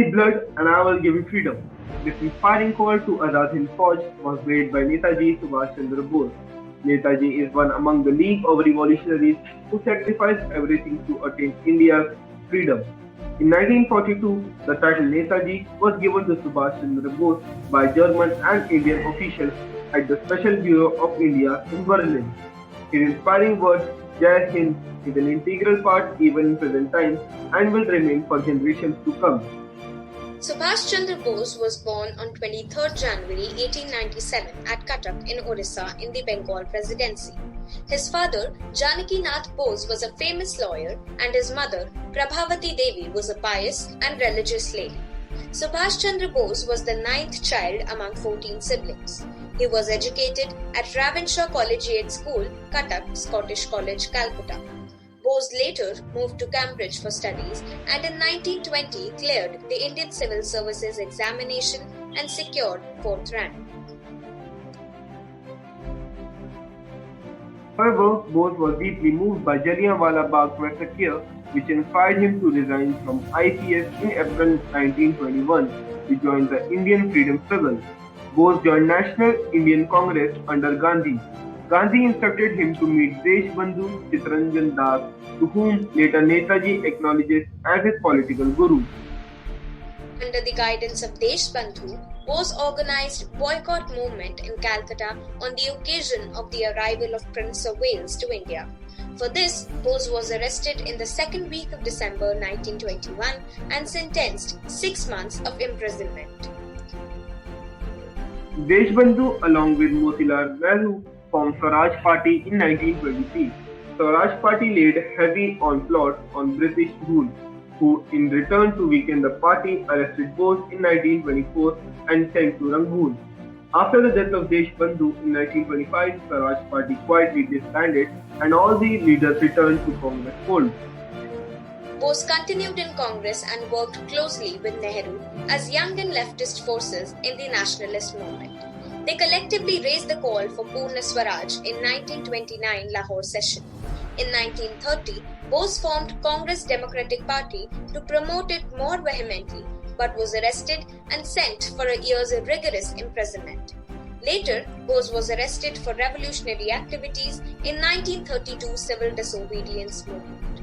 me blood and I will give you freedom. This inspiring call to Azad Hind Fauj was made by Netaji Subhash Chandra Bose. Netaji is one among the League of Revolutionaries who sacrificed everything to attain India's freedom. In 1942, the title Netaji was given to Subhash Chandra Bose by German and Indian officials at the Special Bureau of India in Berlin. His inspiring words, Jai Hind, is an integral part even in present times and will remain for generations to come. Subhash Chandra Bose was born on 23rd January 1897 at Cuttack in Orissa in the Bengal Presidency. His father, Janaki Nath Bose, was a famous lawyer and his mother, Prabhavati Devi, was a pious and religious lady. Subhash Chandra Bose was the ninth child among 14 siblings. He was educated at Ravenshaw Collegiate School, Cuttack, Scottish College, Calcutta. Bose later moved to Cambridge for studies and in 1920 cleared the Indian Civil Services examination and secured 4th rank. However, Bose was deeply moved by Jallianwala Bagh massacre, which inspired him to resign from IPS in April 1921 to join the Indian freedom struggle. Bose joined National Indian Congress under Gandhi. Gandhi instructed him to meet Deshbandhu Chittaranjan Das, to whom later Netaji acknowledges as his political guru. Under the guidance of Deshbandhu, Bose organized boycott movement in Calcutta on the occasion of the arrival of Prince of Wales to India. For this, Bose was arrested in the second week of December 1921 and sentenced 6 months of imprisonment. Deshbandhu, along with Motilal Nehru, formed Swaraj Party in 1923. Swaraj Party laid heavy onslaught on British rule, who in return to weaken the party arrested Bose in 1924 and sent to Rangoon. After the death of Deshbandhu in 1925, Swaraj Party quietly disbanded and all the leaders returned to Congress fold. Bose continued in Congress and worked closely with Nehru as young and leftist forces in the nationalist movement. They collectively raised the call for Purna Swaraj in 1929 Lahore session. In 1930, Bose formed Congress Democratic Party to promote it more vehemently, but was arrested and sent for a year's rigorous imprisonment. Later, Bose was arrested for revolutionary activities in 1932 civil disobedience movement.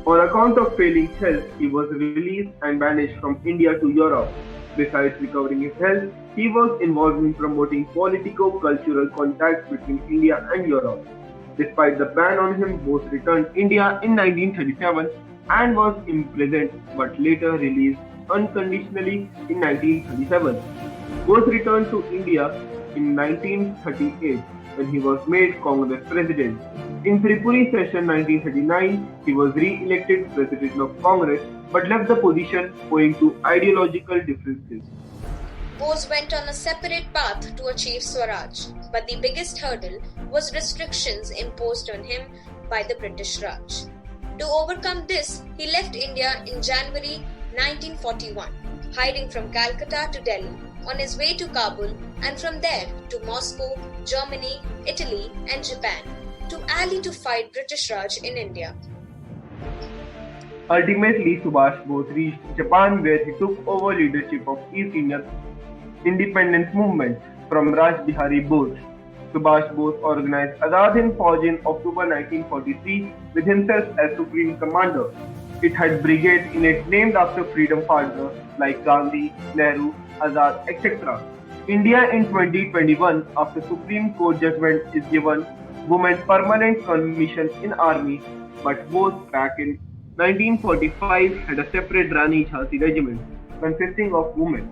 On account of failing health, he was released and banished from India to Europe. Besides recovering his health, he was involved in promoting politico-cultural contacts between India and Europe. Despite the ban on him, Bose returned to India in 1937 and was imprisoned but later released unconditionally in 1937. Bose returned to India in 1938 when he was made Congress President. In Tripuri session 1939, he was re-elected President of Congress but left the position owing to ideological differences. Bose went on a separate path to achieve Swaraj, but the biggest hurdle was restrictions imposed on him by the British Raj. To overcome this, he left India in January 1941, hiding from Calcutta to Delhi, on his way to Kabul, and from there to Moscow, Germany, Italy, and Japan, to ally to fight British Raj in India. Ultimately, Subhash Bose reached Japan where he took over leadership of East Indian independence movement from Raj Bihari Bose. Subhash Bose organized Azad Hind Fauj in October 1943 with himself as Supreme Commander. It had brigades in it named after freedom fighters like Gandhi, Nehru, Azad, etc. India in 2021, after Supreme Court judgment is given women permanent commission in army, but Bose back in 1945 had a separate Rani Jhansi regiment consisting of women.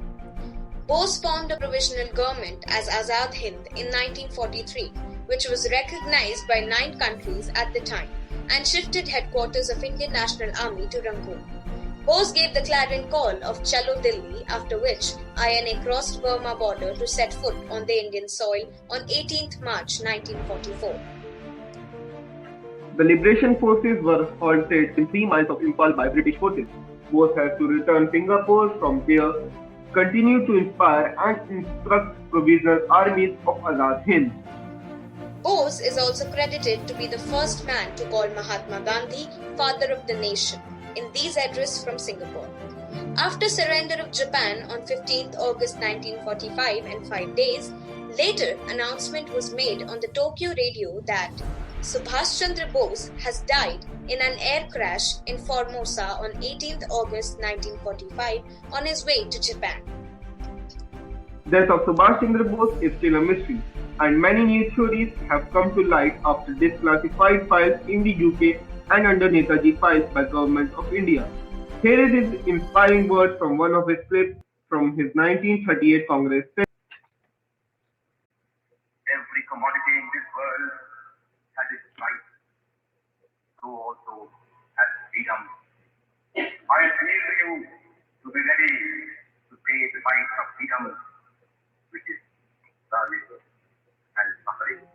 Bose formed a provisional government as Azad Hind in 1943, which was recognized by 9 countries at the time, and shifted headquarters of Indian National Army to Rangoon. Bose gave the clarion call of Chalo Delhi, after which INA crossed Burma border to set foot on the Indian soil on 18th March 1944. The liberation forces were halted in 3 miles of Imphal by British forces. Bose had to return Singapore. From there, continued to inspire and instruct provisional armies of Azad Hind. Bose is also credited to be the first man to call Mahatma Gandhi father of the nation. in these addresses from Singapore. After surrender of Japan on 15th August 1945 and 5 days, later announcement was made on the Tokyo radio that Subhash Chandra Bose has died in an air crash in Formosa on 18th August 1945 on his way to Japan. Death of Subhash Chandra Bose is still a mystery, and many new theories have come to light after declassified files in the UK and under Netaji files by Government of India. Here is his inspiring words from one of his clips from his 1938 Congress. Every commodity in this world has its price. So also has freedom. I appeal to you to be ready to pay the price of freedom, which is service and suffering.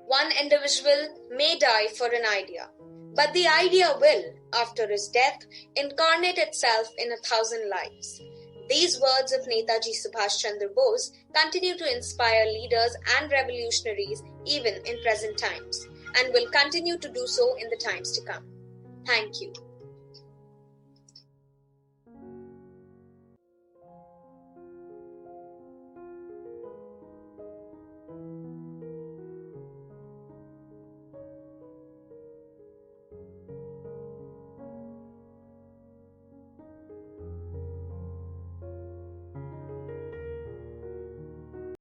One individual may die for an idea, but the idea will, after his death, incarnate itself in 1,000 lives. These words of Netaji Subhash Chandra Bose continue to inspire leaders and revolutionaries even in present times, and will continue to do so in the times to come. Thank you.